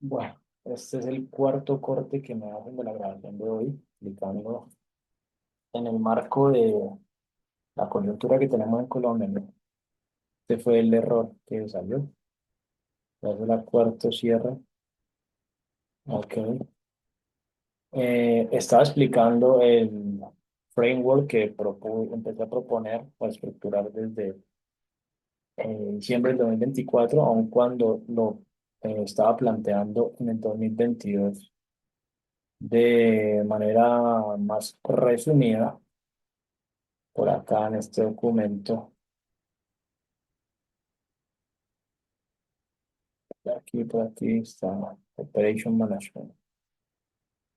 Bueno, este es el cuarto corte que me hacen de la grabación de hoy, explicando en el marco de la coyuntura que tenemos en Colombia, ¿no? Este fue el error que salió. Ya es el cuarto cierre. Ok. Estaba explicando el framework que empecé a proponer o a estructurar desde diciembre del 2024, aun cuando lo estaba planteando en el 2022 de manera más resumida por acá en este documento. Por aquí está Operation Management.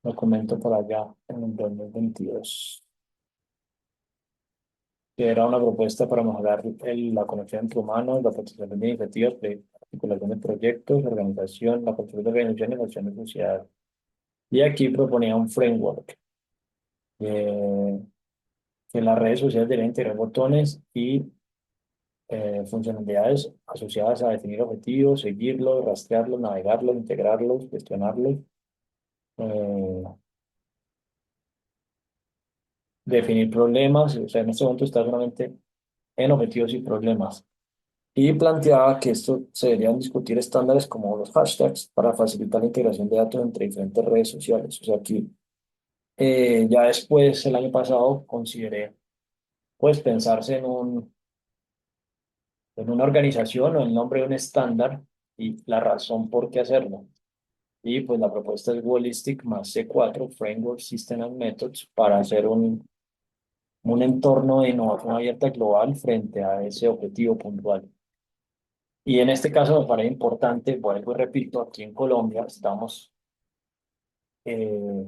Documento por allá en el 2022, que era una propuesta para mejorar la conexión entre humanos, la protección de iniciativas, articulación de proyectos, organización, la construcción de organizaciones y la acción de sociedad. Y aquí proponía un framework eh, que las redes sociales deben integrar botones y funcionalidades asociadas a definir objetivos, seguirlos, rastrearlos, navegarlos, integrarlos, gestionarlos, eh, definir problemas. O sea, en este momento está solamente en objetivos y problemas. Y planteaba que esto se deberían discutir estándares como los hashtags para facilitar la integración de datos entre diferentes redes sociales. O sea, aquí ya después, el año pasado, consideré pues pensarse en una organización o el nombre de un estándar y la razón por qué hacerlo. Y pues la propuesta es Holistic más C4, Framework, System and Methods, para hacer un entorno de innovación abierta global frente a ese objetivo puntual. Y en este caso me parece importante, vuelvo y repito, aquí en Colombia estamos eh,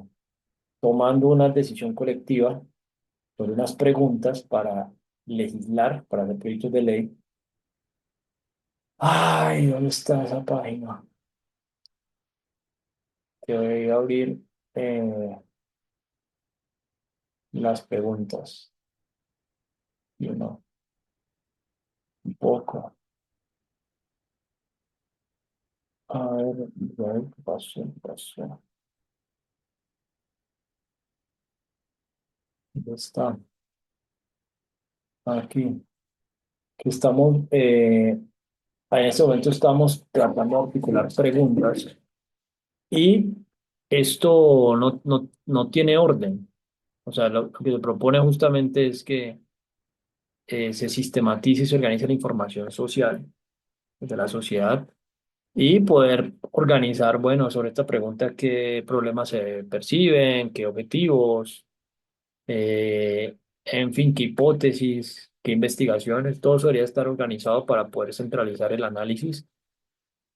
tomando una decisión colectiva sobre unas preguntas para legislar, para hacer proyectos de ley. Ay, ¿dónde está esa página? Que voy a abrir eh, las preguntas. Y no, un poco. A ver, ¿qué pasó? ¿Qué pasó? ¿Dónde está? Aquí. Que estamos, en este momento estamos tratando de articular preguntas y esto no tiene orden. O sea, lo que se propone justamente es que se sistematice y se organice la información social de la sociedad y poder organizar, bueno, sobre esta pregunta, qué problemas se perciben, qué objetivos, en fin, qué hipótesis, qué investigaciones, todo eso debería estar organizado para poder centralizar el análisis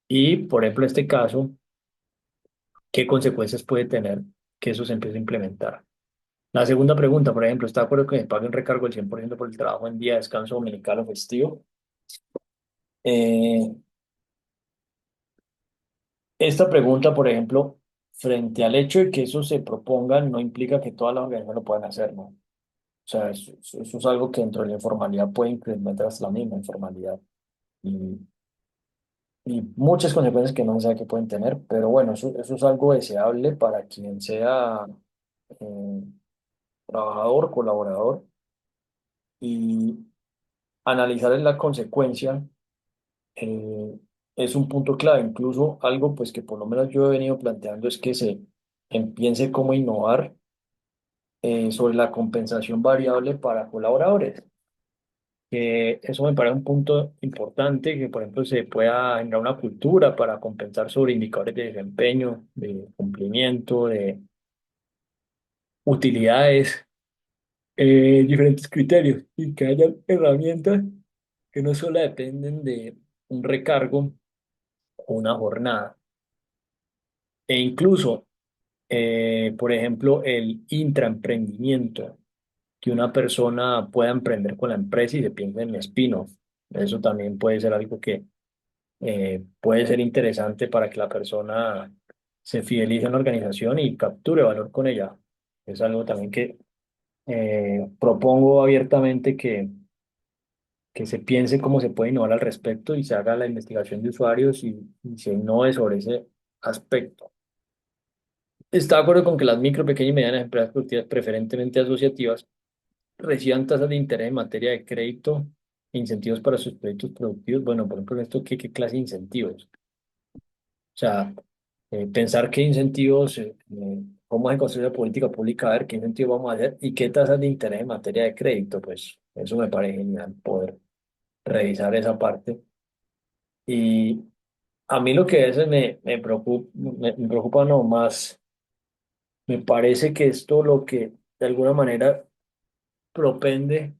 y, por ejemplo, en este caso, qué consecuencias puede tener que eso se empiece a implementar. La segunda pregunta, por ejemplo, ¿está de acuerdo que me paguen recargo del 100% por ciento por el trabajo en día de descanso dominical o festivo? Eh, esta pregunta, por ejemplo, frente al hecho de que eso se proponga, no implica que todas las organizaciones lo puedan hacer, ¿no? O sea, eso es algo que dentro de la informalidad puede incrementar hasta la misma informalidad y, y muchas consecuencias que no se sabe que pueden tener, pero bueno, eso es algo deseable para quien sea eh, trabajador, colaborador y analizar la consecuencia eh, es un punto clave. Incluso algo pues que por lo menos yo he venido planteando es que se empiece como innovar sobre la compensación variable para colaboradores. Que eso me parece un punto importante, que por ejemplo se pueda generar una cultura para compensar sobre indicadores de desempeño, de cumplimiento, de utilidades, diferentes criterios y que haya herramientas que no solo dependen de un recargo o una jornada. E incluso, por ejemplo, el intraemprendimiento, que una persona pueda emprender con la empresa y se piensa en el spin-off. Eso también puede ser algo que puede ser interesante para que la persona se fidelice en la organización y capture valor con ella. Es algo también que propongo abiertamente que se piense cómo se puede innovar al respecto y se haga la investigación de usuarios y se innove sobre ese aspecto. Está de acuerdo con que las micro, pequeñas y medianas empresas productivas, preferentemente asociativas, reciban tasas de interés en materia de crédito e incentivos para sus proyectos productivos. Bueno, por ejemplo, en esto, ¿qué clase de incentivos? O sea, pensar qué incentivos, cómo se construye la política pública, a ver qué incentivos vamos a hacer y qué tasas de interés en materia de crédito, pues eso me parece genial poder revisar esa parte. Y a mí lo que a veces me preocupa no más, me parece que esto lo que de alguna manera propende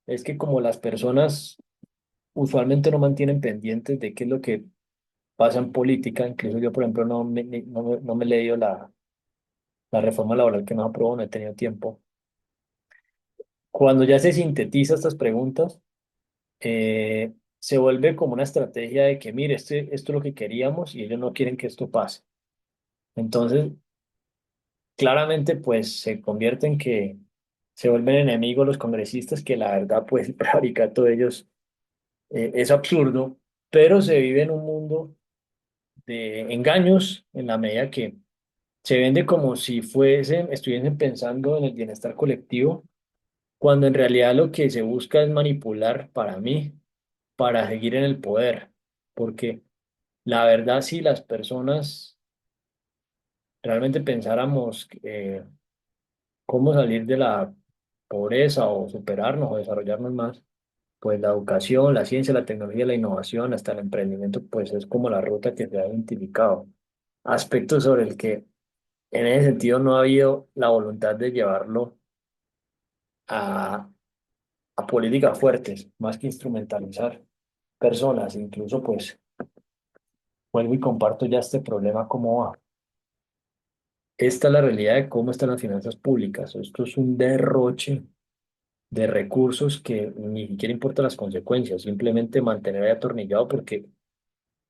es que como las personas usualmente no mantienen pendientes de qué es lo que pasa en política, incluso yo por ejemplo no me he leído la reforma laboral que nos aprobó, no he tenido tiempo. Cuando ya se sintetiza estas preguntas, se vuelve como una estrategia de que, mire, esto es lo que queríamos y ellos no quieren que esto pase. Entonces, claramente, pues se convierte en que se vuelven enemigos los congresistas, que la verdad, pues el prevaricato de ellos es absurdo, pero se vive en un mundo de engaños en la medida que se vende como si estuviesen pensando en el bienestar colectivo, cuando en realidad lo que se busca es manipular para mí, para seguir en el poder, porque la verdad, si las personas realmente pensáramos cómo salir de la pobreza o superarnos o desarrollarnos más, pues la educación, la ciencia, la tecnología, la innovación, hasta el emprendimiento, pues es como la ruta que se ha identificado. Aspectos sobre el que en ese sentido no ha habido la voluntad de llevarlo a, a políticas fuertes, más que instrumentalizar personas, incluso pues vuelvo y comparto ya este problema cómo va. Esta es la realidad de cómo están las finanzas públicas. Esto es un derroche de recursos que ni siquiera importa las consecuencias, simplemente mantener ahí atornillado porque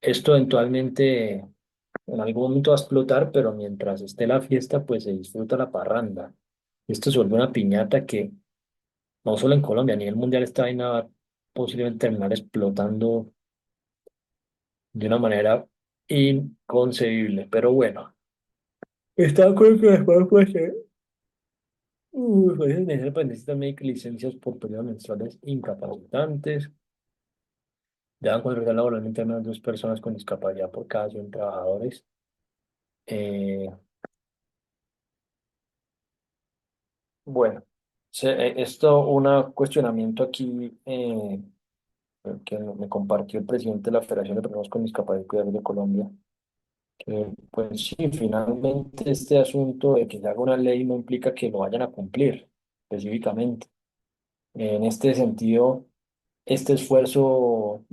esto eventualmente en algún momento va a explotar, pero mientras esté la fiesta, pues se disfruta la parranda. Esto se vuelve una piñata que no solo en Colombia, a nivel mundial esta vaina va posiblemente terminar explotando de una manera inconcebible. Pero bueno, está de acuerdo que después puede ser. Los países necesitan médicas licencias por periodos menstruales incapacitantes. Deban contratar laboralmente a menos de dos personas con discapacidad por cada 100 trabajadores. Eh, bueno, esto, un cuestionamiento aquí que me compartió el presidente de la Federación de Personas con Discapacidad y Cuidados de Colombia, que pues sí, finalmente este asunto de que se haga una ley no implica que lo vayan a cumplir específicamente. En este sentido, este esfuerzo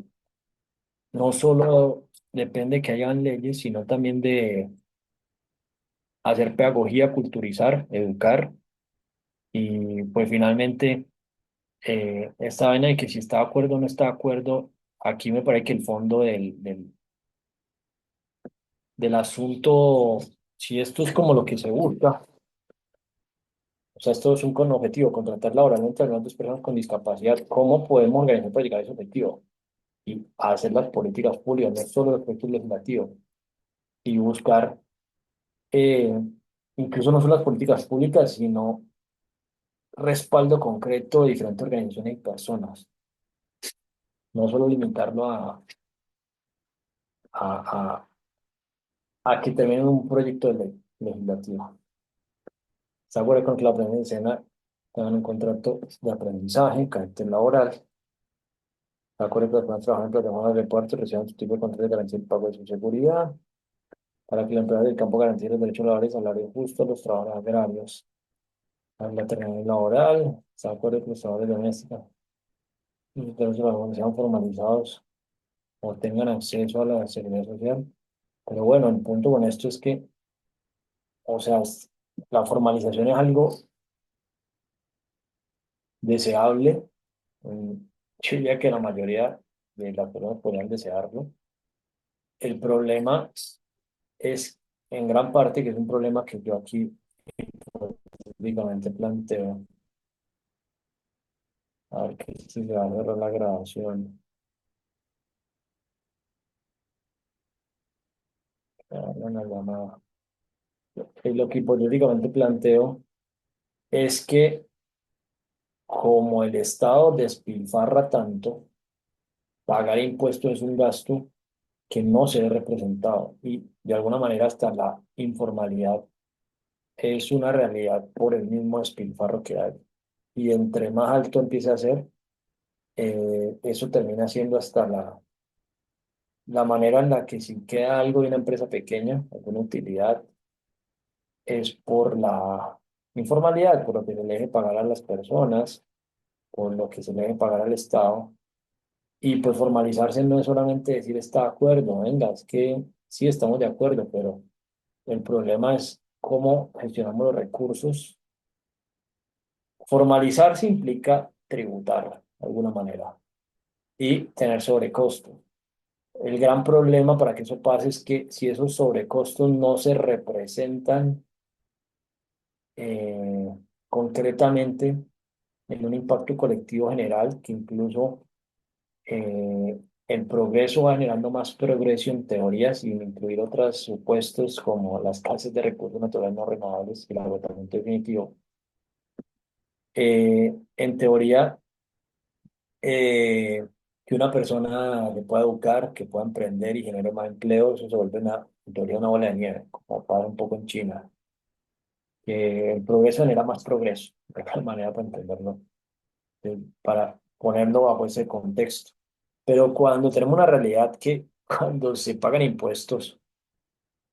no solo depende que hayan leyes, sino también de hacer pedagogía, culturizar, educar y pues finalmente esta vaina de que si está de acuerdo o no está de acuerdo, aquí me parece que el fondo del asunto, si esto es como lo que se busca, o sea, esto es un con objetivo, contratar laboralmente a grandes personas con discapacidad, ¿cómo podemos organizar para llegar a ese objetivo? Y hacer las políticas públicas, no solo los proyectos legislativos, y buscar eh, incluso no solo las políticas públicas, sino respaldo concreto de diferentes organizaciones y personas, no solo limitarlo a, a que termine en un proyecto de ley legislativo. ¿Se acuerda con que la aprendizaje tengan un contrato de aprendizaje, carácter laboral? ¿Se acuerda que las personas trabajan en plataformas de reparto reciban su tipo de contrato de garantía y pago de su seguridad? Para que la empresa del campo garantice los derechos laborales, salario justo a los trabajadores agrarios. La terminal laboral, ¿se acuerda que los trabajadores domésticos y los derechos laborales sean formalizados o tengan acceso a la seguridad social? Pero bueno, el punto con esto es que, o sea, la formalización es algo deseable. mm, Yo diría que la mayoría de las personas podrían desearlo. El problema es, en gran parte, que es un problema que yo aquí públicamente planteo. A ver que si se va a cerrar la grabación. Una llamada. Y lo que hipotéticamente planteo es que como el Estado despilfarra tanto, pagar impuestos es un gasto que no se ve representado y de alguna manera hasta la informalidad es una realidad por el mismo despilfarro que hay. Y entre más alto empiece a ser, eso termina siendo hasta la manera en la que si queda algo de una empresa pequeña, alguna utilidad, es por la informalidad, por lo que se le deje pagar a las personas, por lo que se le deje pagar al Estado. Y pues formalizarse no es solamente decir está de acuerdo, venga, es que sí estamos de acuerdo, pero el problema es cómo gestionamos los recursos. Formalizarse implica tributar de alguna manera y tener sobrecostos. El gran problema para que eso pase es que si esos sobrecostos no se representan eh, concretamente en un impacto colectivo general, que incluso el progreso va generando más progreso en teoría, sin incluir otros supuestos como las escasez de recursos naturales no renovables y el agotamiento definitivo. En teoría, que una persona le pueda educar, que pueda emprender y genere más empleo, eso se vuelve en teoría una bola de nieve, como pasa un poco en China, que el progreso genera más progreso, de alguna manera para entenderlo, para ponerlo bajo ese contexto. Pero cuando tenemos una realidad que cuando se pagan impuestos,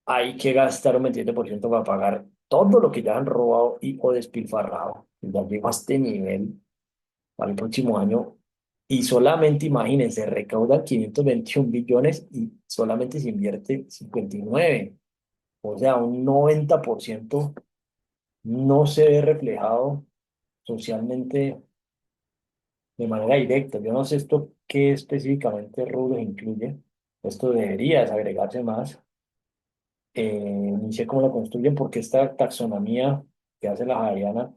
hay que gastar un 27% para pagar todo lo que ya han robado y o despilfarrado. Ya llegó a este nivel para el próximo año. Y solamente, imagínense, recaudan 521 billones y solamente se invierte 59. O sea, un 90% no se ve reflejado socialmente de manera directa. Yo no sé esto qué específicamente rubros incluye. Esto debería desagregarse más. Ni sé cómo lo construyen porque esta taxonomía que hace la Javeriana,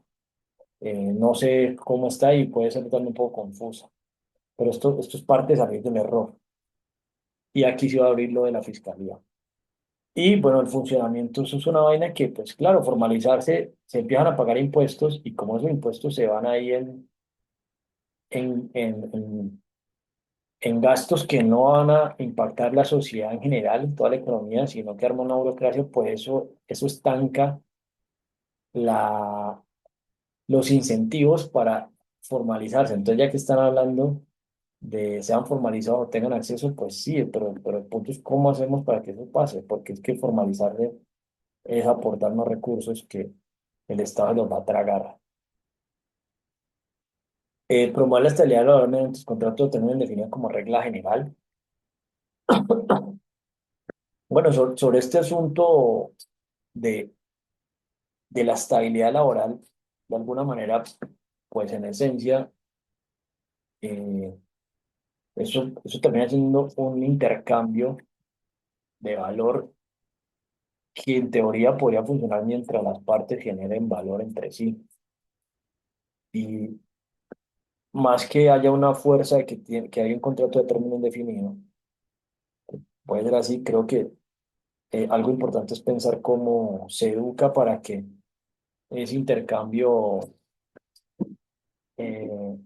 no sé cómo está y puede ser también un poco confusa. Pero esto es parte de salir del error. Y aquí se va a abrir lo de la fiscalía. Y bueno, el funcionamiento, eso es una vaina que, pues claro, formalizarse, se empiezan a pagar impuestos y como esos impuestos se van ahí en, en, en, en gastos que no van a impactar la sociedad en general, toda la economía, sino que arma una burocracia, pues eso estanca la, los incentivos para formalizarse. Entonces, ya que están hablando de sean formalizados o tengan acceso, pues sí, pero el punto es cómo hacemos para que eso pase, porque es que formalizarse es aportar unos recursos que el Estado los va a tragar. Promover la estabilidad laboral mediante los contratos terminan definidos como regla general. Bueno, sobre este asunto de, de la estabilidad laboral, de alguna manera, pues en esencia, eh, eso termina siendo un intercambio de valor que en teoría podría funcionar mientras las partes generen valor entre sí. Y más que haya una fuerza de que hay un contrato de término indefinido, puede ser así, creo que algo importante es pensar cómo se educa para que ese intercambio eh,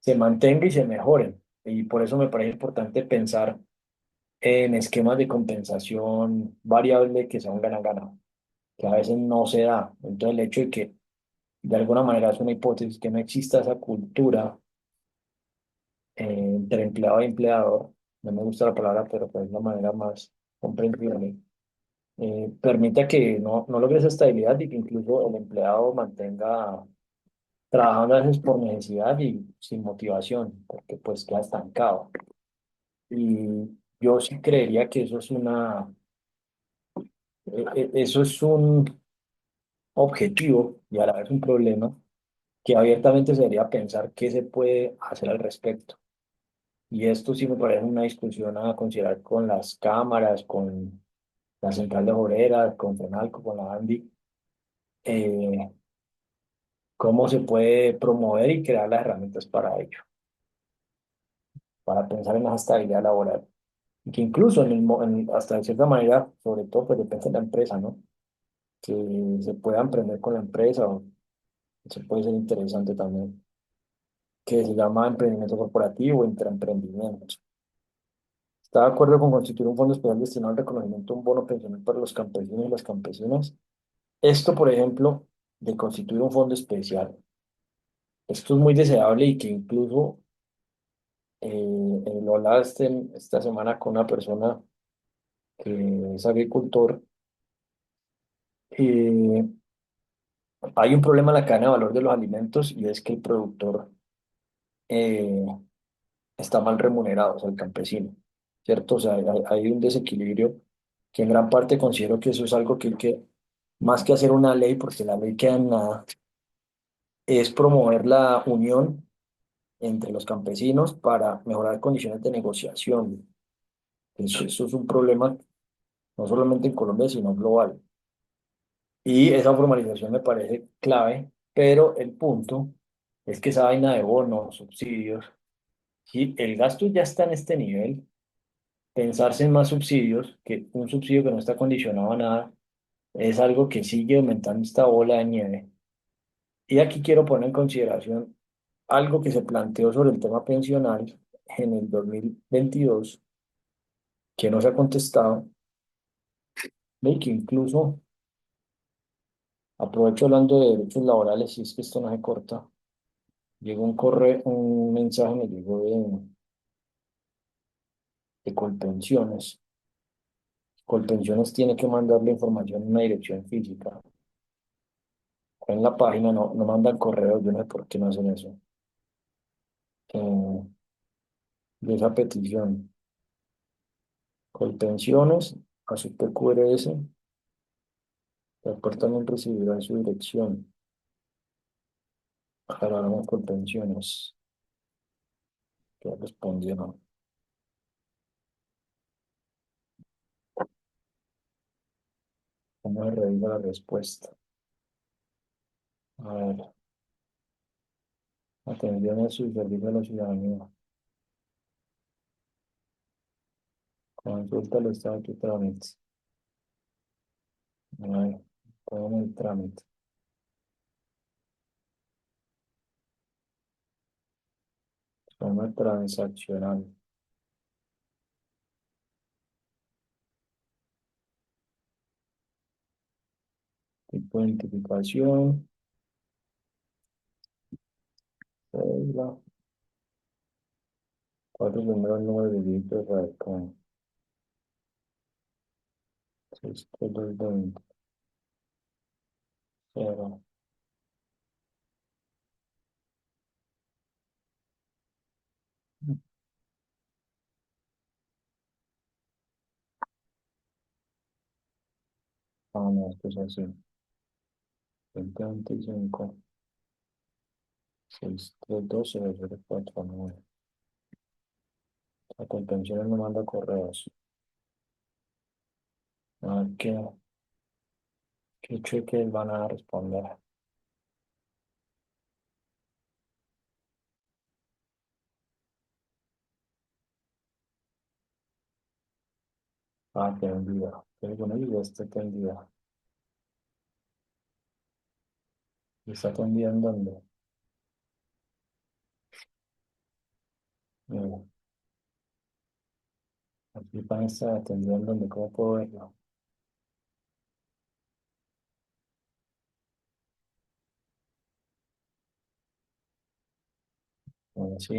se mantenga y se mejore. Y por eso me parece importante pensar en esquemas de compensación variable que sea un gana-gana, que a veces no se da. Entonces el hecho de que de alguna manera es una hipótesis que no exista esa cultura entre empleado y empleador, no me gusta la palabra, pero pues es la manera más comprensible, permite que no logre esa estabilidad y que incluso el empleado mantenga trabajando a veces por necesidad y sin motivación, porque pues queda estancado. Y yo sí creería que eso es un objetivo y a la vez un problema que abiertamente se debería pensar qué se puede hacer al respecto. Y esto sí me parece una discusión a considerar con las cámaras, con la central de obreras, con FENALCO, con la ANDI, eh, cómo se puede promover y crear las herramientas para ello, para pensar en la estabilidad laboral. y que incluso hasta de cierta manera, sobre todo, pues depende de la empresa, ¿no? Que se pueda emprender con la empresa, o eso puede ser interesante también, que se llama emprendimiento corporativo o intraemprendimiento. ¿Está de acuerdo con constituir un fondo especial destinado al reconocimiento de un bono pensional para los campesinos y las campesinas? Esto, por ejemplo, de constituir un fondo especial, esto es muy deseable y que incluso lo hablaba esta semana con una persona que es agricultor. eh, Hay un problema en la cadena de valor de los alimentos y es que el productor eh, está mal remunerado, o sea, el campesino, ¿cierto? O sea, hay un desequilibrio que en gran parte considero que eso es algo que hay que, más que hacer una ley, porque la ley queda en nada, es promover la unión entre los campesinos para mejorar condiciones de negociación. Eso es un problema no solamente en Colombia, sino global. Y esa formalización me parece clave, pero el punto es que esa vaina de bonos, subsidios, si el gasto ya está en este nivel, pensarse en más subsidios, que un subsidio que no está condicionado a nada, es algo que sigue aumentando esta bola de nieve. Y aquí quiero poner en consideración algo que se planteó sobre el tema pensional en el 2022, que no se ha contestado, y que incluso, aprovecho hablando de derechos laborales, si es que esto no se corta, llegó un correo, un mensaje me llegó de Colpensiones. Colpensiones tiene que mandar la información en una dirección física. En la página no mandan correos, yo no sé por qué no hacen eso. Eh, de esa petición. Colpensiones, a su PQRS, el cual también recibirá en su dirección. Aclaramos Colpensiones, que respondieron. Vamos a revisar la respuesta. A ver, atención a su servicio a la ciudadanía. Consulta el estado de tu trámite. A ver, todo el trámite. Forma transaccional. Tipo de identificación. Cédula, cuatro primeros números de dígitos radical. 63220. Cero. Ah, no, esto es así. 2025. 6320049. La contención no manda correos. A ver qué cheques van a responder. Ah, te envía. Pero bueno, y este te envía. ¿Y está te envía en dónde? Mira, aquí para esta te envía en dónde. ¿Cómo puedo verlo? Bueno, sí,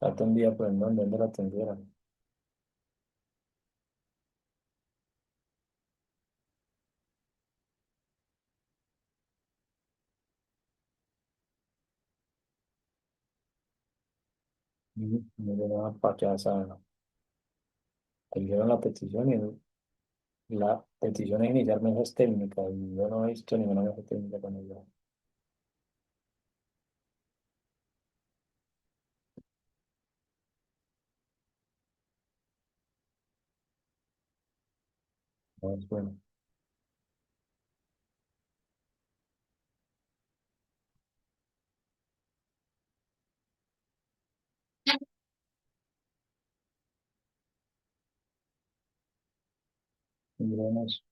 la te envía, pero en dónde la atendieron. Me dieron para que atendieron la petición y la petición es iniciar mesas técnicas y yo no he visto ninguna mesa técnica con ella. No, es bueno. Millones.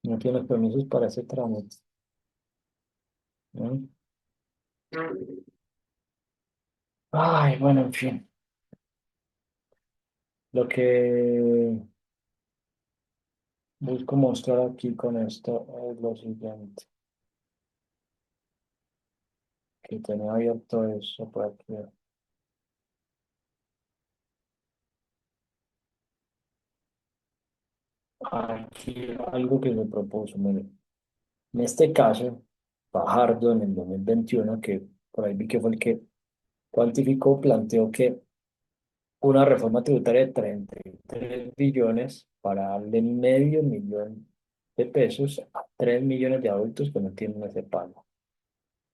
No tienes permisos para ese trámite. ¿No? Ay, bueno, en fin. Lo que busco mostrar aquí con esto es lo siguiente, que tenía abierto eso para que aquí algo que se propuso. Mire, en este caso, Fajardo en el 2021, que por ahí vi que fue el que cuantificó, planteó que una reforma tributaria de 33 billones para darle medio millón de pesos a 3 millones de adultos que no tienen ese pago.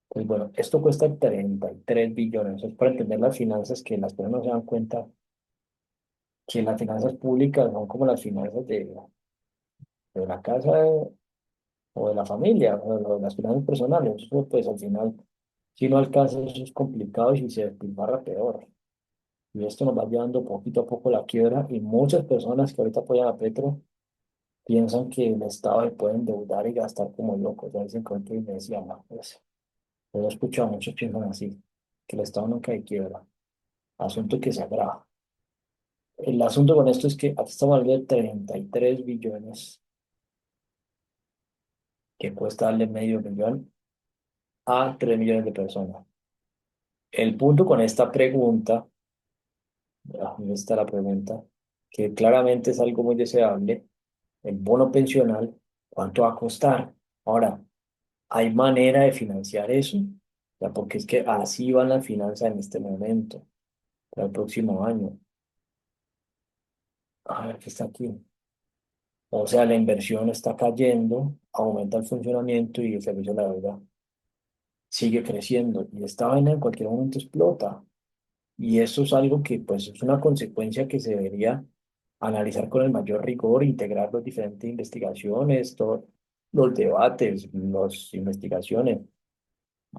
Pues bueno, esto cuesta 33 billones. Eso es para entender las finanzas, que las personas no se dan cuenta que las finanzas públicas son como las finanzas de la casa o de la familia, o de las finanzas personales. Eso pues al final, si no alcanza, eso es complicado y si se despilfarra peor. Y esto nos va llevando poquito a poco a la quiebra y muchas personas que ahorita apoyan a Petro piensan que el Estado se puede endeudar y gastar como locos. Ya dicen que y me decía, no, pues, yo he escuchado, muchos piensan así, que el Estado nunca hay quiebra, asunto que se agrava. El asunto con esto es que aquí estamos hablando de 33 billones que cuesta darle medio millón a 3 millones de personas. El punto con esta pregunta, ahí está la pregunta, que claramente es algo muy deseable, el bono pensional, ¿cuánto va a costar? Ahora, ¿hay manera de financiar eso? Ya, porque es que así van las finanzas en este momento, para el próximo año. A ver, ¿qué está aquí? O sea, la inversión está cayendo, aumenta el funcionamiento y el servicio de la deuda sigue creciendo. Y esta vaina en cualquier momento explota. Y eso es algo que, pues, es una consecuencia que se debería analizar con el mayor rigor, integrar las diferentes investigaciones, todos los debates, las investigaciones,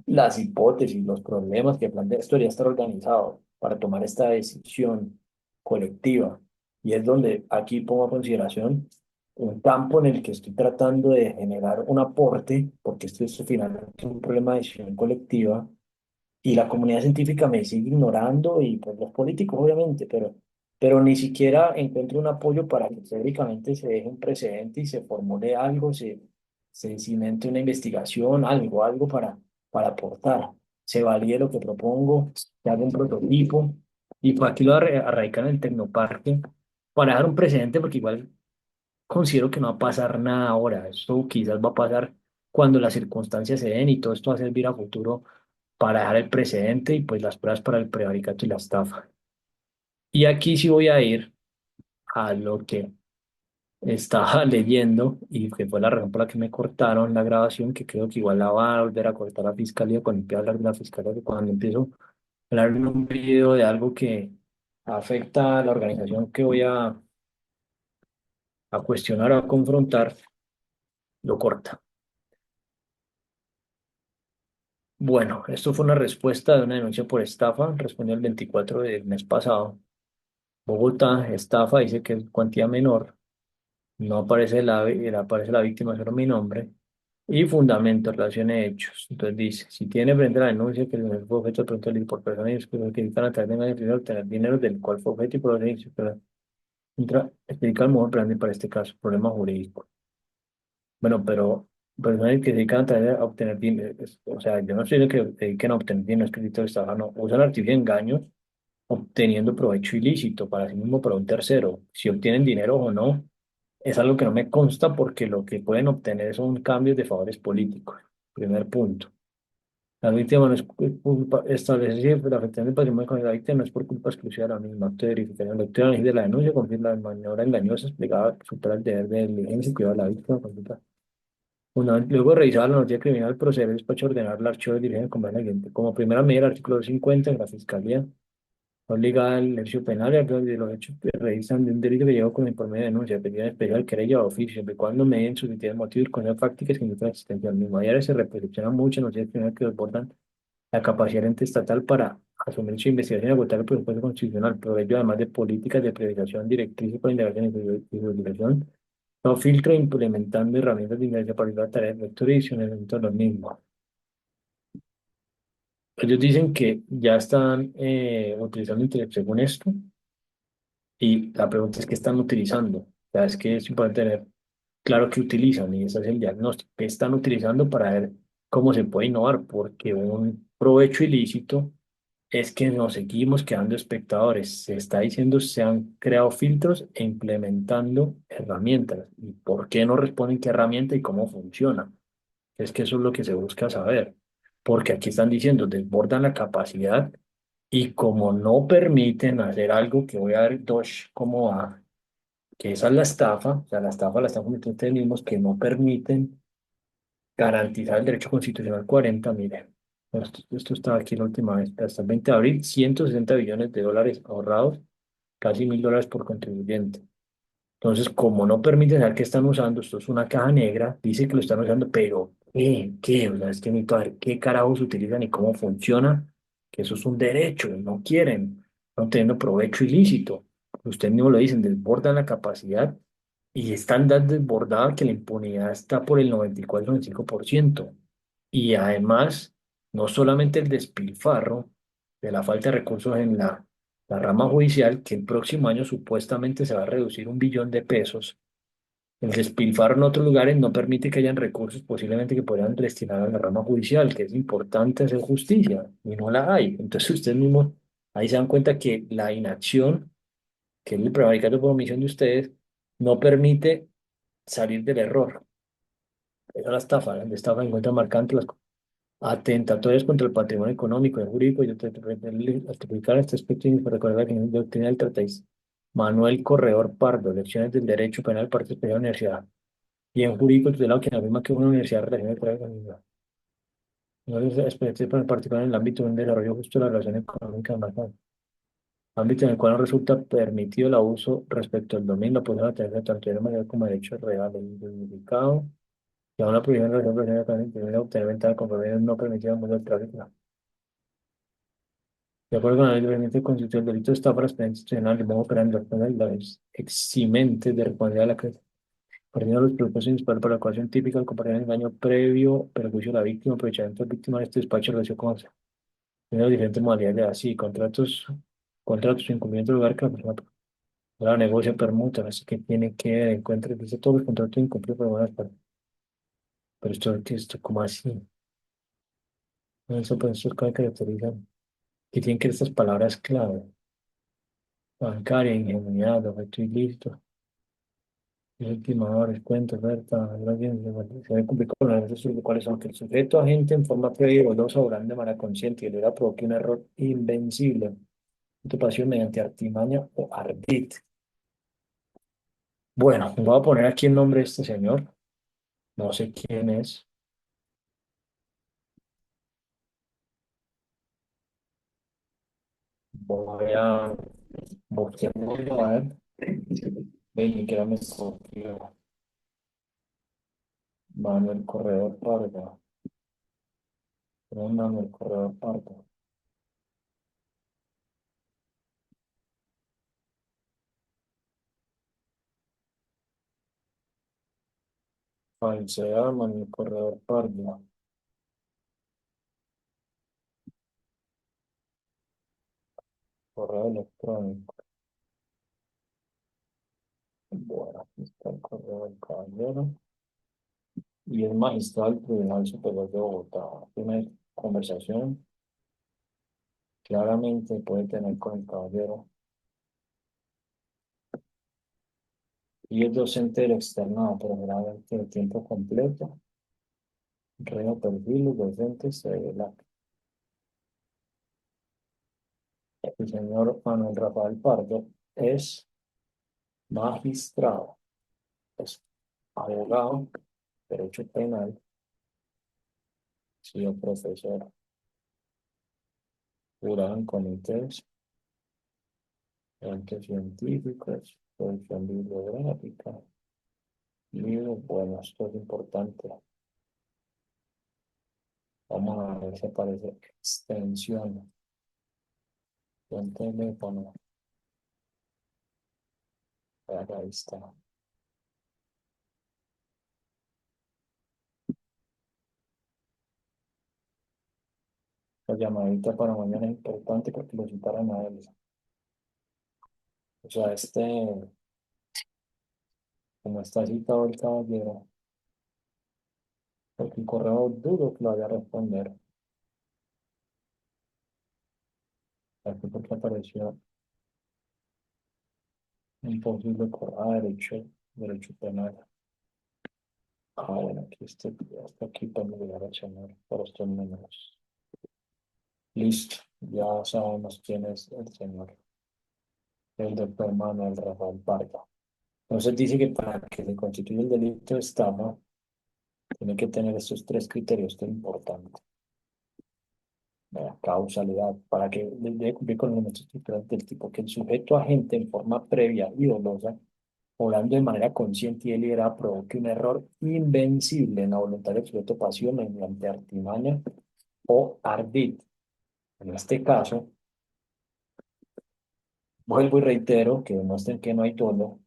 las hipótesis, los problemas que plantea. Esto debería estar organizado para tomar esta decisión colectiva. Y es donde aquí pongo a consideración un campo en el que estoy tratando de generar un aporte, porque esto es finalmente un problema de decisión colectiva y la comunidad científica me sigue ignorando y pues los políticos obviamente, pero ni siquiera encuentro un apoyo para que teóricamente se deje un precedente y se formule algo, se cimente una investigación, algo para aportar. Se valide lo que propongo, se haga un prototipo y pues aquí lo arraigan en el Tecnoparque para dejar un precedente porque igual considero que no va a pasar nada ahora. Esto quizás va a pasar cuando las circunstancias se den y todo esto va a servir a futuro para dejar el precedente y pues las pruebas para el prevaricato y la estafa. Y aquí sí voy a ir a lo que estaba leyendo y que fue la razón por la que me cortaron la grabación, que creo que igual la va a volver a cortar la fiscalía cuando empiezo a hablar de la fiscalía, que cuando empiezo a hablar en un video de algo que afecta a la organización que voy a cuestionar o a confrontar, lo corta. Bueno, esto fue una respuesta de una denuncia por estafa, respondió el 24 del mes pasado. Bogotá, estafa, dice que es cuantía menor, no aparece aparece la víctima, solo mi nombre, y fundamento, relación de hechos. Entonces dice, si tiene frente a la denuncia que el dinero fue objeto de pronto delito por personas que dedican a través de medios de obtener dinero del cual fue objeto y por los hechos, pero explica el modo plan para este caso, problema jurídico. Bueno, pero personas que se dedican a través de obtener dinero, o sea, yo no estoy de que se dediquen a obtener dinero escrito de estafa, no, usan artificios de engaños obteniendo provecho ilícito para sí mismo, para un tercero. Si obtienen dinero o no, es algo que no me consta porque lo que pueden obtener son cambios de favores políticos. Primer punto. La víctima no es culpa, establecer si la afectación del patrimonio con la víctima no es por culpa exclusiva de la misma. Acto de verificación. La lectura de la denuncia confirma la maniobra engañosa explicada supera el deber de diligencia y cuidado de la víctima. Luego de revisar la noticia criminal, proceder al despacho a ordenar el archivo de diligencia con base en el siguiente. Como primera medida, el artículo 50 de la Fiscalía obliga al ejercicio penal y a de los hechos que revisan de un delito que lleva con informe de denuncia, petición especial, querella o oficio, siempre y cuando medien suficientes motivos con las prácticas que indican la existencia del mismo. Ayer se repercusionan muchas noticias criminales que desbordan la capacidad del ente estatal para asumir su investigación y agotar el presupuesto constitucional, pero ello además de políticas de priorización, directrices para indagación y fiscalización, no filtro implementando herramientas de inteligencia para la tarea de lectura y edición de los mismos. Ellos dicen que ya están utilizando inteligencia según esto, y la pregunta es qué están utilizando. O sea, es que es importante tener claro qué utilizan y ese es el diagnóstico. ¿Qué están utilizando para ver cómo se puede innovar? Porque un provecho ilícito es que nos seguimos quedando espectadores. Se está diciendo se han creado filtros e implementando herramientas. ¿Y por qué no responden qué herramienta y cómo funciona? Es que eso es lo que se busca saber. Porque aquí están diciendo, desbordan la capacidad y como no permiten hacer algo que voy a ver dos cómo va, que esa es la estafa, o sea, la estafa la están cometiendo ustedes mismos, que no permiten garantizar el derecho constitucional 40, mire, esto estaba aquí la última vez, hasta el 20 de abril, 160 billones de dólares ahorrados, casi $1.000 por contribuyente. Entonces, como no permiten saber qué están usando, esto es una caja negra, dice que lo están usando, pero ¿qué? ¿Qué? O sea, es que necesito ver qué carajos utilizan y cómo funciona, que eso es un derecho, y no quieren, no teniendo provecho ilícito. Ustedes mismos lo dicen, desbordan la capacidad y están tan desbordadas que la impunidad está por el 94-95%. Y además, no solamente el despilfarro de la falta de recursos en la rama judicial, que el próximo año supuestamente se va a reducir 1 billón de pesos. El despilfarro en otros lugares no permite que hayan recursos posiblemente que podrían destinar a la rama judicial, que es importante hacer justicia, y no la hay. Entonces ustedes mismos ahí se dan cuenta que la inacción, que es el prevaricato por omisión de ustedes, no permite salir del error. Esa es la estafa encuentra marcante las atentatorias contra el patrimonio económico y jurídico y ratificar este aspecto y recordar que en la doctrina del tratado Manuel Corredor Pardo, Lecciones del Derecho Penal, parte especial de la Universidad, y en jurídico tutelado que afirma que una universidad relaciona el trabajo con la no es experiencia para particular en el ámbito de un desarrollo justo de la relación económica más ámbito en el cual no resulta permitido el abuso respecto al dominio, la posibilidad de tener tanto de manera como derecho real del significado, y a una prohibición de la relación de obtener ventaja con proveedores no permitido en el mundo del tráfico. De acuerdo con la ley de ordenamiento constitucional, el delito está para experiencia institucional, el modo operandi de las eximentes de responsabilidad de la clase. Partiendo de los propósitos principales para la ecuación típica, comparar el engaño previo, perjuicio de la víctima, aprovechamiento de la víctima de este despacho, relación con las diferentes modalidades de así, contratos, incumplimiento de lugar que la persona la negocia, permuta, así que tiene que encuentre, dice todos los contratos incumplidos por buenas partes. Pero esto, ¿cómo así? Eso, pues, estos que caracterizan, que tienen que ser estas palabras clave, bancaria, ingenuidad, objeto ilícito. Estimadores, cuenta, oferta, se debe cumplir con las reglas sobre cuáles son que el sujeto agente en forma previa y dolosa obrando de manera consciente y le provoque un error invencible, pasión mediante artimaña o ardid. Bueno, voy a poner aquí el nombre de este señor, no sé quién es, voy a buscarlo a ver, ven, ni siquiera me escogió Manuel Corredor Pardo, no Manuel Corredor Pardo, falsedad Manuel Corredor Pardo, correo electrónico. Bueno, aquí está el correo del caballero. Y es magistrado del Tribunal Superior de Bogotá. Una conversación claramente puede tener con el caballero. Y es docente del externado, pero generalmente de tiempo completo. Reo perfil, docente, se revela. El señor Manuel Rafael Pardo es magistrado, es abogado, derecho penal, sido profesor, jurado en comités, eventos científicos, producción bibliográfica. Libro, bueno, esto es importante. Vamos a ver si aparece extensión del teléfono. Ahí está. La llamadita para mañana es importante porque lo citaron a él. O sea, como está citado el caballero, porque el correo dudo que lo vaya a responder. Aquí porque apareció un posible correo derecho penal. Ah, bueno, aquí está, hasta aquí para llegar a llamar por estos números. Listo, ya sabemos quién es el señor, el doctor Manuel Rafael Parga. Entonces dice que para que se constituya el delito de estafa, tiene que tener estos tres criterios que es importante. La causalidad, para que debe cumplir con los elementos estructurales del tipo que el sujeto agente en forma previa y dolosa, obrando de manera consciente y deliberada, provoque un error invencible en la voluntad del sujeto pasivo mediante artimaña o ardid. En este caso, vuelvo y reitero que demuestren que no hay dolo,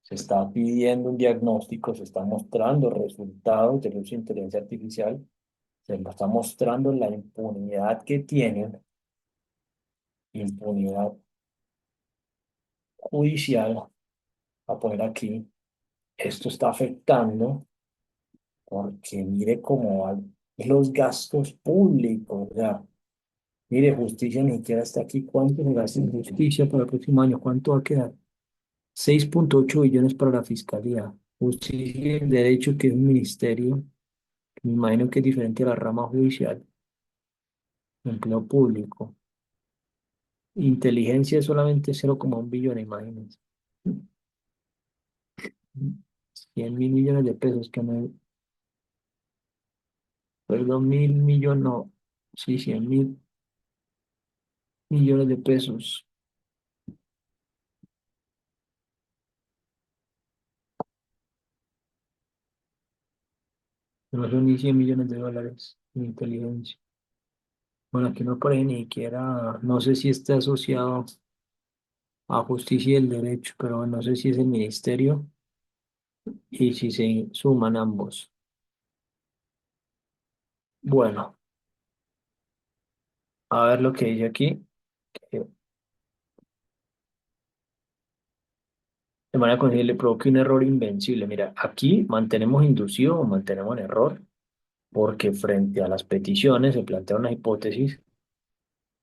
se está pidiendo un diagnóstico, se está mostrando resultados del uso de inteligencia artificial, se está mostrando la impunidad que tienen, impunidad judicial, a poner aquí, esto está afectando porque mire cómo van los gastos públicos, o sea, mire, justicia ni siquiera está aquí, ¿cuánto se gasta en justicia para el próximo año? ¿Cuánto va a quedar? 6,8 billones para la fiscalía. Justicia y Derecho, que es un ministerio, que me imagino que es diferente a la rama judicial, empleo público. Inteligencia es solamente 0,1 billones, imagínense. 100.000 millones de pesos, que no, perdón, 1.000 millones, no, sí, 100.000 millones de pesos. No son ni 100 millones de dólares en inteligencia. Bueno, aquí no aparece ni siquiera, no sé si está asociado a justicia y el derecho, pero no sé si es el ministerio y si se suman ambos. Bueno, a ver lo que dice aquí. que De manera consciente le provoque un error invencible. Mira, aquí mantenemos inducido o mantenemos en error porque frente a las peticiones se plantea una hipótesis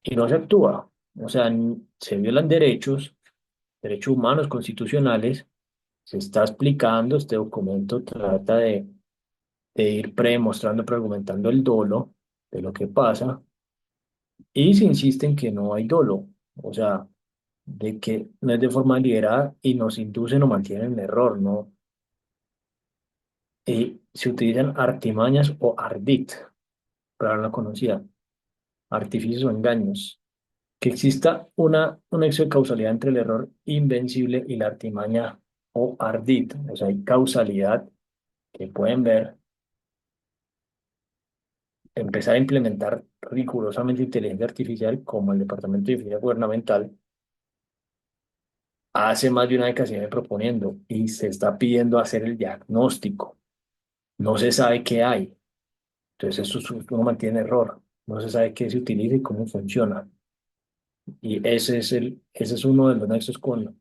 y no se actúa. O sea, se violan derechos humanos constitucionales, se está explicando, este documento trata de ir premostrando, preargumentando el dolo de lo que pasa y se insiste en que no hay dolo, o sea, de que no es de forma deliberada y nos inducen o mantienen en error, ¿no? Y se utilizan artimañas o ardid, para la conocida, artificios o engaños. Que exista un nexo de causalidad entre el error invencible y la artimaña o ardid, o sea, hay causalidad que pueden ver, empezar a implementar rigurosamente inteligencia artificial como el Departamento de Defensa Gubernamental hace más de una década se viene proponiendo y se está pidiendo hacer el diagnóstico. No se sabe qué hay, entonces eso uno mantiene error, no se sabe qué se utiliza y cómo funciona. Y ese es uno de los nexos con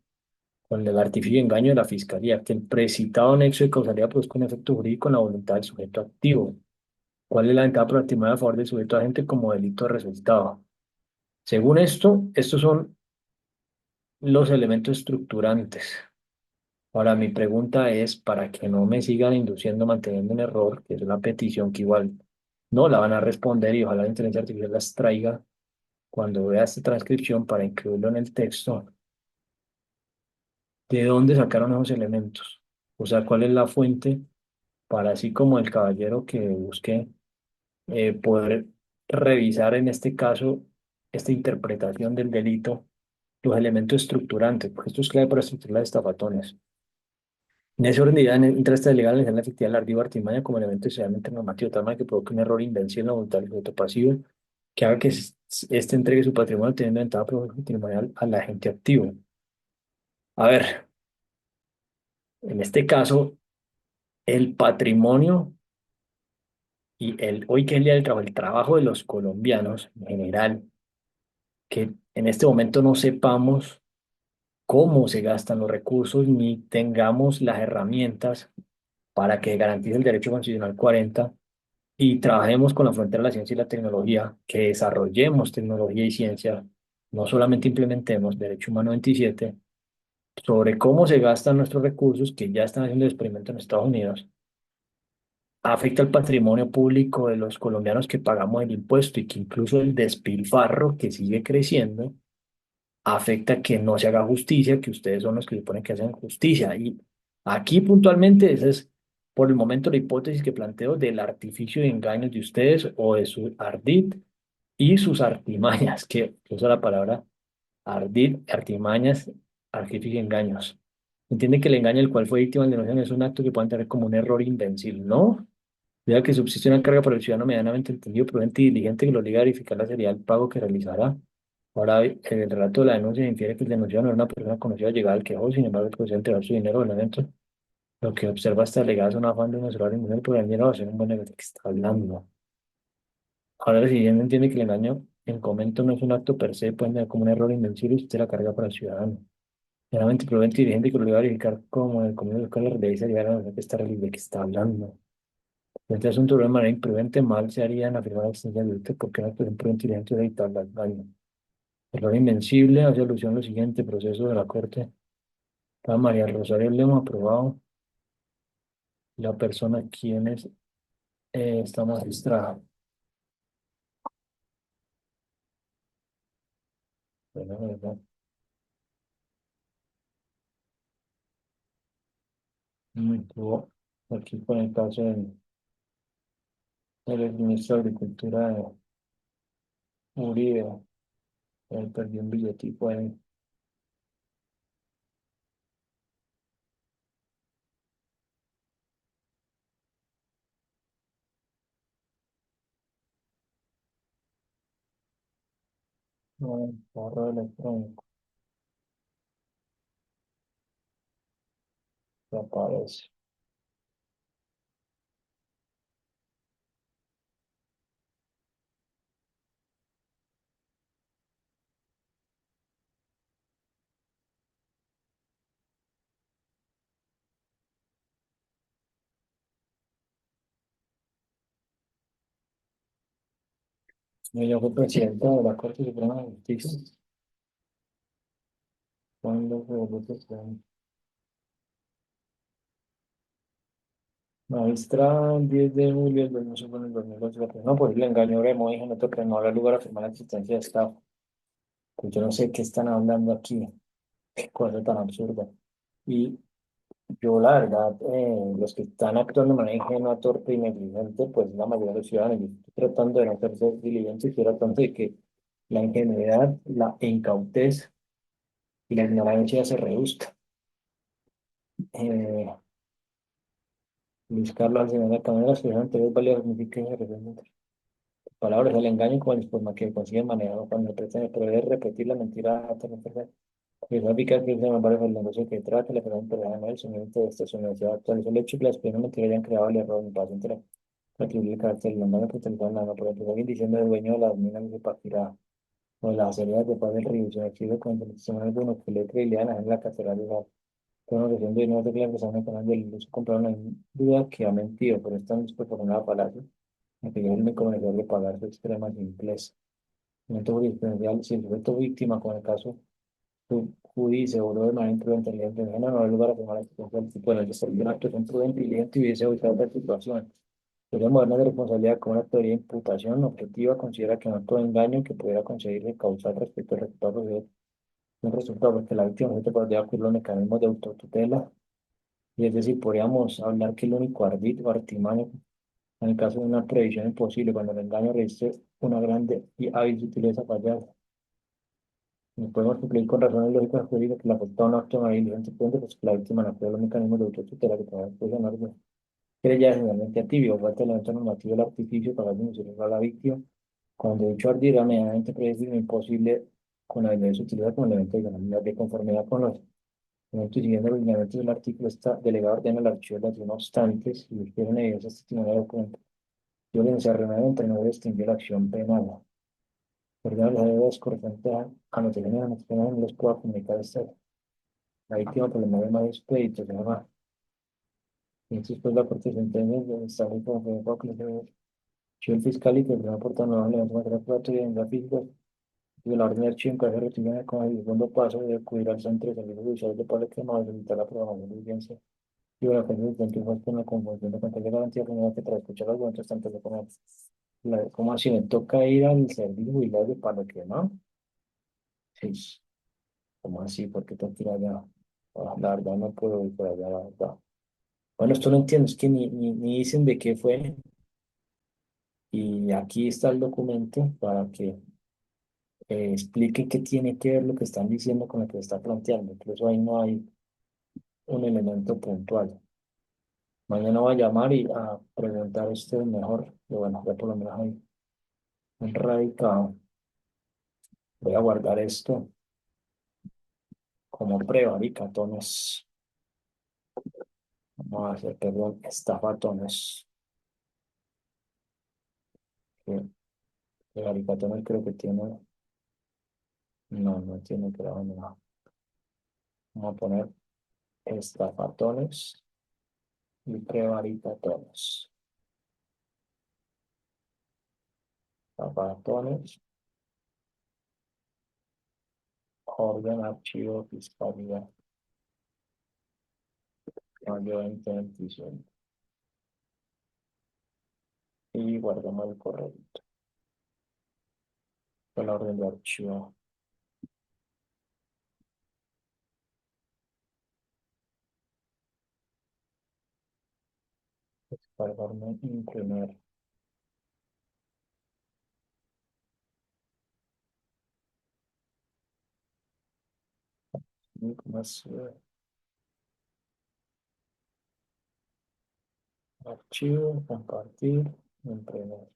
el artificio y engaño de la Fiscalía, que el precitado nexo de causalidad produzca un efecto jurídico en la voluntad del sujeto activo. ¿Cuál es la ventaja proactiva a favor del sujeto agente como delito de resultado? Según esto, estos son los elementos estructurantes. Ahora, mi pregunta es, para que no me sigan induciendo, manteniendo un error, que es una petición que igual no la van a responder y ojalá la inteligencia artificial las traiga cuando vea esta transcripción para incluirlo en el texto, ¿de dónde sacaron esos elementos? O sea, ¿cuál es la fuente para así como el caballero que busque poder revisar en este caso esta interpretación del delito, los elementos estructurantes, porque esto es clave para estructurar las estafatones? En ese orden de idea entra esta legal analizar la efectividad del ardid o artimaña como elemento esencialmente normativo, de tal manera que provoque un error invencible en la voluntad del sujeto pasivo, que haga que éste entregue su patrimonio teniendo ventaja patrimonial al agente activo. A ver, en este caso, el patrimonio y hoy que es el Día del Trabajo, el trabajo de los colombianos en general, que en este momento no sepamos cómo se gastan los recursos ni tengamos las herramientas para que garantice el derecho constitucional 40 y trabajemos con la frontera de la ciencia y la tecnología, que desarrollemos tecnología y ciencia, no solamente implementemos Derecho Humano 27 sobre cómo se gastan nuestros recursos, que ya están haciendo el experimento en Estados Unidos, afecta al patrimonio público de los colombianos que pagamos el impuesto y que incluso el despilfarro que sigue creciendo afecta que no se haga justicia, que ustedes son los que suponen que hacen justicia. Y aquí puntualmente esa es por el momento la hipótesis que planteo del artificio y engaños de ustedes o de su ardid y sus artimañas, que usa la palabra ardid, artimañas, artificio y engaños. Entiende que el engaño del cual fue víctima de denuncia es un acto que pueden tener como un error invencible, ¿no? Vea que subsiste una carga para el ciudadano medianamente entendido, prudente y diligente que lo obliga a verificar la seriedad del pago que realizará. Ahora, en el relato de la denuncia infiere que el denunciado no era una persona conocida llegada al quejo, sin embargo, el procede a entregar su dinero al evento. Lo que observa esta alegada es un afán de un usuario inmundo por el dinero a hacer un buen negocio que está hablando. Ahora, el siguiente entiende que el engaño en comento no es un acto per se, puede tener como un error invencible y usted la carga para el ciudadano. Generalmente, prudente y diligente que lo obliga a verificar como el común local la realidad y seriedad de la denuncia que está, de que está hablando. Este asunto de manera imprudente, mal se haría en afirmar la existencia de delito porque una actuación prudente y diligente es evitar el daño. Error invencible hace alusión al siguiente proceso de la Corte. Está María Rosario Lemos, aprobado. La persona quien es esta magistrada. Bueno, ¿verdad? Estuvo aquí con el caso del ministro de Agricultura de Uribe. Él perdió un billetico ahí. No, correo electrónico. Que aparece. Ella fue presidenta de la Corte Suprema de Justicia. Cuando fue presidenta. Maestra, el 10 de julio del 2012, no, por el engaño Remo, dije, no te no habrá lugar a afirmar la existencia de Estado. Pues yo no sé qué están hablando aquí, qué cosa tan absurda. Y yo, la verdad, los que están actuando de manera ingenua, torpe y negligente, pues la mayoría de los ciudadanos, yo estoy tratando de no ser diligente, estoy tratando de que la ingenuidad, la incautez y la ignorancia se reduzca. Eh, Luis Carlos Alcina, la Cámara de las Personas anteriores válidas significa que se representa. Palabras, el engaño como el forma que consiguen manejar cuando pretende poder repetir la mentira hasta no perder. Y radica que se me parece el negocio que trata, la persona en el sonido de esta universidad actual. Es el hecho que las personas mentira hayan creado el error en paz entre atribuir el carácter del engaño que utilizaron nada, por ejemplo, alguien diciendo el dueño de las minas de Paquirá o de las acerías de Paz del Río, se exhibe con el testimonio de uno que le creía en la catedral de la conociendo y no de que la persona con el iluso compraron en duda que ha mentido, pero están dispuestos a una palacio, aunque yo me convenció de pagar su extrema simpleza. Momento jurisprudencial, si el sujeto víctima, como en el caso judice o de manera imprudente, diligente, en género, no hay lugar a afirmar la existencia del tipo de un acto imprudente, diligente y hubiese evitado la situación. Teoría moderna de responsabilidad como una teoría de imputación objetiva considera que no todo engaño que pudiera conseguirse causar respecto al resultado de un resultado, porque la víctima no se podría ocurrir los mecanismos de autotutela, y es decir, podríamos hablar que el único ardid o artimaño en el caso de una previsión imposible, cuando el engaño resiste una grande y hábil sutileza fallar. Y podemos concluir con razones lógicas jurídicas que le afecta a un acto de diligente punto, pues que la víctima no activa los mecanismos de autotutela que trae pues ganar de que ya generalmente activo, falta el evento normativo del artificio para denunciar a la víctima, cuando dicho ardir era medianamente predecible e imposible con la de su utilidad como elemento de garantía de conformidad con los elementos y siguiendo los lineamientos del artículo, está delegado ordena al archivo de las no obstante, si requieren evidencia testimonial o documento, violencia remedial entre no extinguir la acción penal. Perdón, las deudas correspondientes a notaciones a notaciones no les pueda comunicar esta la víctima por el medio más expedito, se llama. Y después la Corte de Sentencias de establecer como fue archivo el fiscal y que el aporta nuevos elementos materiales cuatro y en la física y la orden de archivo en caso de retiro con el segundo paso de acudir al centro de servicios judiciales de Pablo que no solicitar la programación de audiencia y la ofensa de que fue con la confusión de control de garantía primero que tras escuchar los argumentos tanto de como ¿cómo así me toca ir al servicio jubilado de Pablo que no? Sí, ¿cómo así? ¿Por qué tengo que ir allá? Ah, la verdad no puedo ir por allá, la verdad. Bueno, esto no entiendo, es que ni dicen de qué fue y aquí está el documento para que explique qué tiene que ver lo que están diciendo con lo que se está planteando. Incluso ahí no hay un elemento puntual. Mañana voy a llamar y a preguntar esto mejor. Y bueno, ya por lo menos hay un radicado. Voy a guardar esto como prueba, ricatones. Vamos a hacer, perdón, estafatones. Que el aricatones creo que tiene, no tiene, pero bueno, vamos a poner estafatones y prevaricatones. Estafatones, orden, archivo, fiscalía, mayor intención. Y guardamos el correo. La orden de archivo. Descargarme, imprimir. Información, archivo, compartir, imprimir.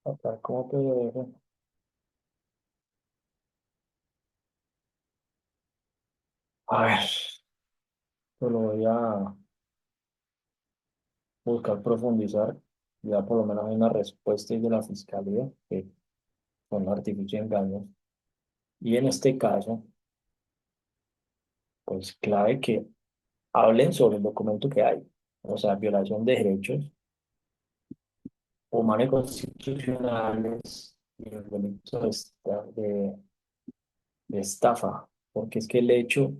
Acá como PDF. A ver, yo lo voy a buscar profundizar. Ya por lo menos hay una respuesta de la fiscalía que son artificios y engaños. Y en este caso, pues clave que hablen sobre el documento que hay. O sea, violación de derechos humanos y constitucionales y el delito de estafa. Porque es que el hecho,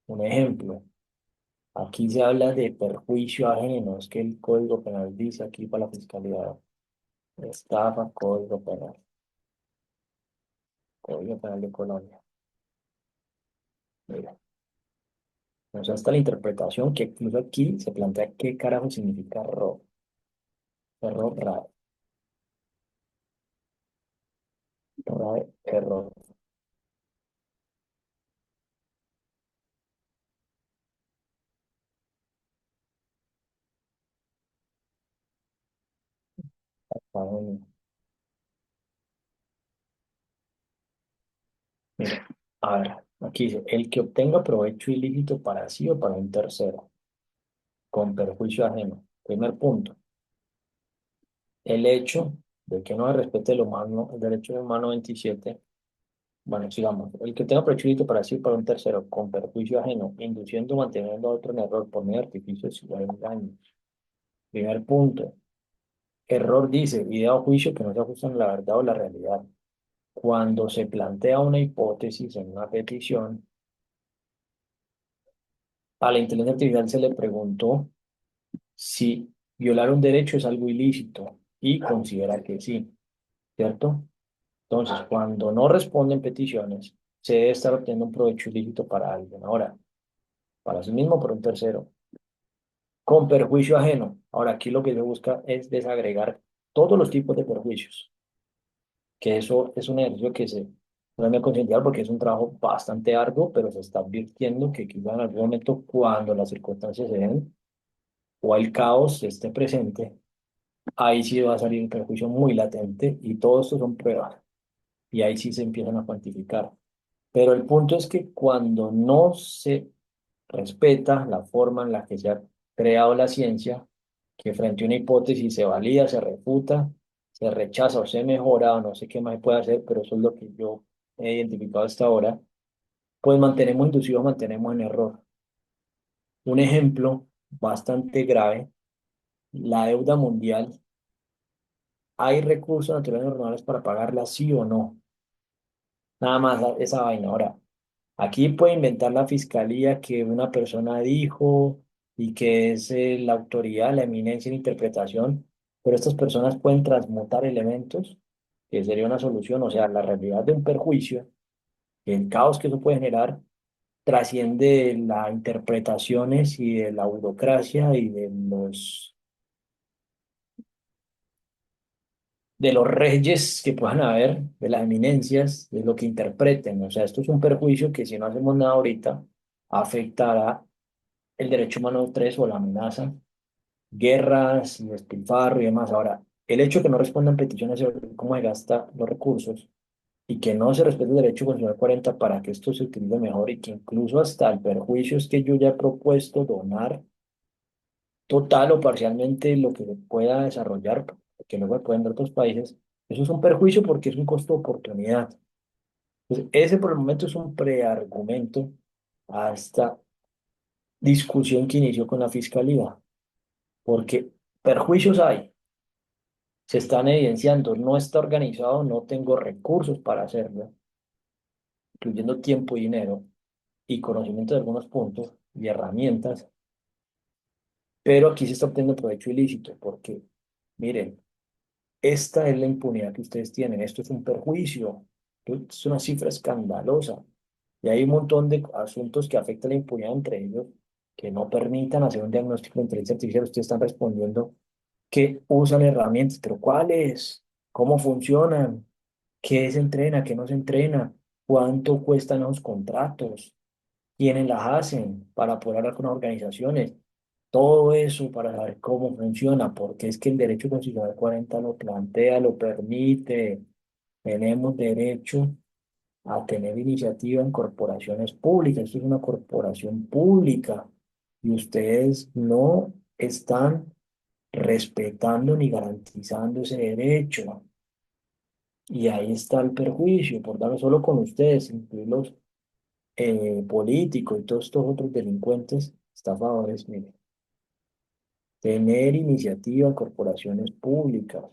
un ejemplo, aquí se habla de perjuicio ajeno, es que el Código Penal dice aquí para la Fiscalía, estafa, Código Penal de Colombia. Mira, o sea, hasta la interpretación que incluso aquí se plantea qué carajo significa error. Error, error. Ah, mira, a ver, aquí dice, el que obtenga provecho ilícito para sí o para un tercero, con perjuicio ajeno. Primer punto, el hecho de que no se respete el humano, el derecho humano 27. Bueno, sigamos. El que tenga provecho para sí o para un tercero, con perjuicio ajeno, induciendo o manteniendo a otro en error por medio de artificios o engaños. Primer punto. Error dice, idea o juicio que no se ajustan a la verdad o la realidad. Cuando se plantea una hipótesis en una petición, a la inteligencia artificial se le preguntó si violar un derecho es algo ilícito y considera que sí, ¿cierto? Entonces, cuando no responden peticiones, se debe estar obteniendo un provecho ilícito para alguien. Ahora, para sí mismo, por un tercero, con perjuicio ajeno. Ahora, aquí lo que se busca es desagregar. todos los tipos de perjuicios, que eso es un ejercicio que se no me concienciar porque es un trabajo bastante arduo, pero se está advirtiendo que quizá en algún momento cuando las circunstancias se den o el caos esté presente, ahí sí va a salir un perjuicio muy latente y todo esto son pruebas y ahí sí se empiezan a cuantificar. Pero el punto es que cuando no se respeta la forma en la que se ha creado la ciencia, que frente a una hipótesis se valida, se refuta, se rechaza o se mejora o no sé qué más se puede hacer, pero eso es lo que yo he identificado hasta ahora, pues mantenemos inducidos, mantenemos en error. Un ejemplo bastante grave, la deuda mundial. ¿Hay recursos naturales normales para pagarla sí o no? Nada más esa vaina. Ahora, aquí puede inventar la fiscalía que una persona dijo y que es la autoridad, la eminencia en interpretación, pero estas personas pueden transmutar elementos, que sería una solución, o sea, la realidad de un perjuicio, el caos que eso puede generar, trasciende las interpretaciones y de la burocracia y de los reyes que puedan haber, de las eminencias, de lo que interpreten. O sea, esto es un perjuicio que si no hacemos nada ahorita, afectará el derecho humano 3 o la amenaza, guerras y despilfarro y demás. Ahora, el hecho de que no respondan peticiones sobre cómo se gasta los recursos y que no se respete el derecho constitucional 40 para que esto se utilice mejor y que incluso hasta el perjuicio es que yo ya he propuesto donar total o parcialmente lo que se pueda desarrollar, que luego pueden dar otros países, eso es un perjuicio porque es un costo de oportunidad. Entonces, ese por el momento es un preargumento a esta discusión que inició con la fiscalía, porque perjuicios hay, se están evidenciando, no está organizado, no tengo recursos para hacerlo, incluyendo tiempo y dinero y conocimiento de algunos puntos y herramientas, pero aquí se está obteniendo provecho ilícito, porque, miren, esta es la impunidad que ustedes tienen. Esto es un perjuicio. Esto es una cifra escandalosa. Y hay un montón de asuntos que afectan la impunidad entre ellos, que no permitan hacer un diagnóstico de inteligencia artificial. Ustedes están respondiendo que usan herramientas, pero ¿cuáles? ¿Cómo funcionan? ¿Qué se entrena? ¿Qué no se entrena? ¿Cuánto cuestan los contratos? ¿Quiénes las hacen para poder hablar con las organizaciones? Todo eso para saber cómo funciona, porque es que el derecho constitucional 40 lo plantea, lo permite. Tenemos derecho a tener iniciativa en corporaciones públicas. Esto es una corporación pública y ustedes no están respetando ni garantizando ese derecho. Y ahí está el perjuicio, por darlo solo con ustedes, incluir los políticos y todos estos otros delincuentes, estafadores, miren. Tener iniciativa en corporaciones públicas,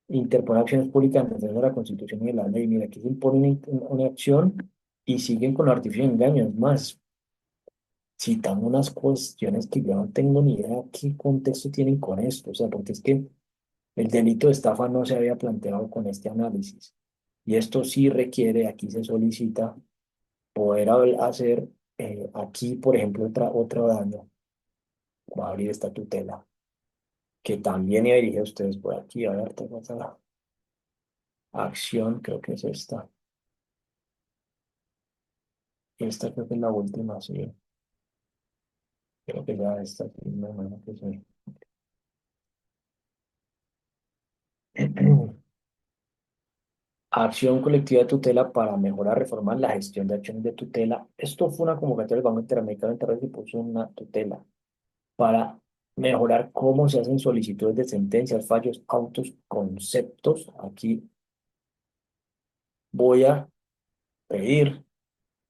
interponer acciones públicas en defensa de la Constitución y de la ley. Mira, aquí se impone una acción y siguen con artificio de engaños. Más, citan unas cuestiones que yo no tengo ni idea qué contexto tienen con esto. O sea, porque es que el delito de estafa no se había planteado con este análisis. Y esto sí requiere, aquí se solicita poder hacer aquí, por ejemplo, otro daño. Va a abrir esta tutela que también ya dirige a ustedes por aquí. A ver, tengo otra acción, creo que es esta. Esta creo que es la última, sí. Creo que ya esta, sí, no, no, que sí. Acción colectiva de tutela para mejorar, reformar la gestión de acciones de tutela. Esto fue una convocatoria del Banco Interamericano de Desarrollo que puso una tutela para mejorar cómo se hacen solicitudes de sentencias, fallos, autos, conceptos. Aquí voy a pedir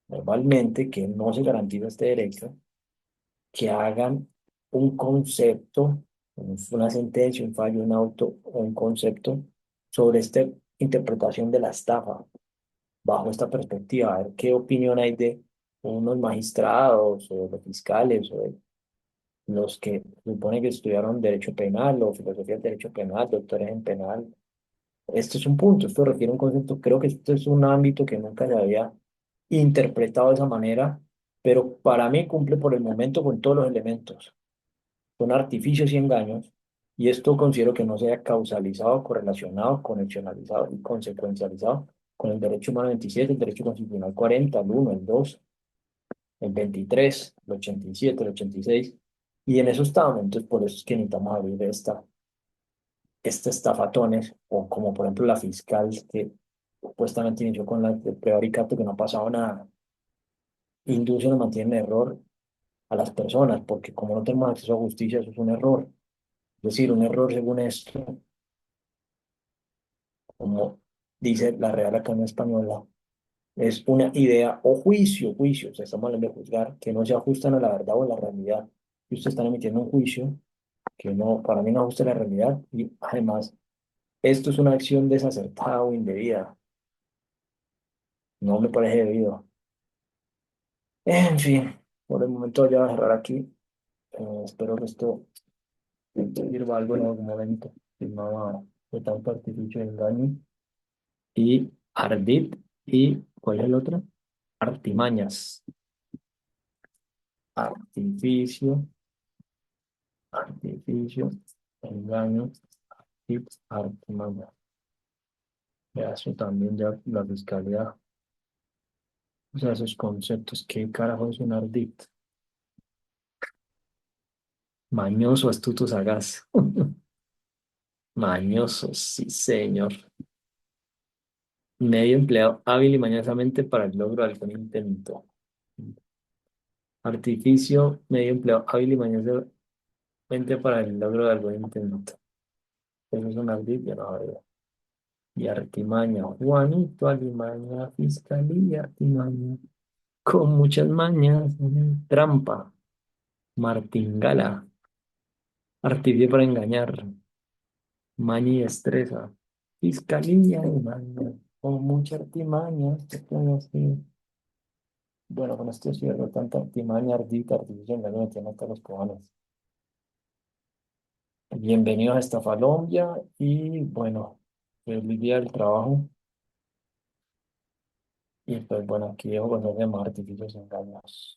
verbalmente que no se garantiza este derecho, que hagan un concepto, una sentencia, un fallo, un auto o un concepto sobre esta interpretación de la estafa bajo esta perspectiva. A ver qué opinión hay de unos magistrados o de fiscales o de los que supone que estudiaron derecho penal o filosofía del derecho penal, doctores en penal. Esto es un punto, esto requiere un concepto. Creo que esto es un ámbito que nunca se había interpretado de esa manera, pero para mí cumple por el momento con todos los elementos. Son artificios y engaños Y esto considero que no se haya causalizado, correlacionado, conexionalizado y consecuencializado con el derecho humano 27, el derecho constitucional 40, el 1, el 2, el 23, el 87, el 86. Y en eso estábamos. Entonces, por eso es que necesitamos abrir esta estafatones, o como por ejemplo la fiscal que supuestamente inició con la de prevaricato, que no ha pasado nada. Induce o nos mantiene en error a las personas, porque como no tenemos acceso a justicia, eso es un error. Es decir, un error según esto, como dice la Real Academia Española, es una idea o juicio, o sea, estamos hablando de juzgar, que no se ajustan a la verdad o a la realidad. Y ustedes están emitiendo un juicio que no, para mí no ajusta a la realidad, y además, esto es una acción desacertada o indebida. No me parece debido. En fin, por el momento ya voy a cerrar aquí. Espero que esto sirva algo en algún momento. Si no, de tanto artificio y engaño. Y ardid. ¿Y cuál es el otro? Artimañas. Artificio, artificio, engaño y artimaña. Ya eso también ya la fiscalía. O sea, esos conceptos. ¿Qué carajo es un ardid? Mañoso, astuto, sagaz. Mañoso, sí, señor. Medio empleado hábil y mañosamente para el logro de algún intento. Artificio, medio empleado hábil y mañosamente para el logro de algún intento. Eso es un ardid, no, a ver. Y artimaña, Juanito, alimaña, fiscalía, artimaña, con muchas mañas, trampa, martingala, artificio para engañar, maña y destreza, fiscalía, alimaña, con mucha artimaña, ¿qué puedo decir? Bueno, con esto cierro tanta artimaña, ardita, artificio, engaño, me tiene hasta los cojones. Bienvenidos a esta Colombia y bueno, feliz día del trabajo. Y pues bueno, aquí dejo con los demás artificios y engaños.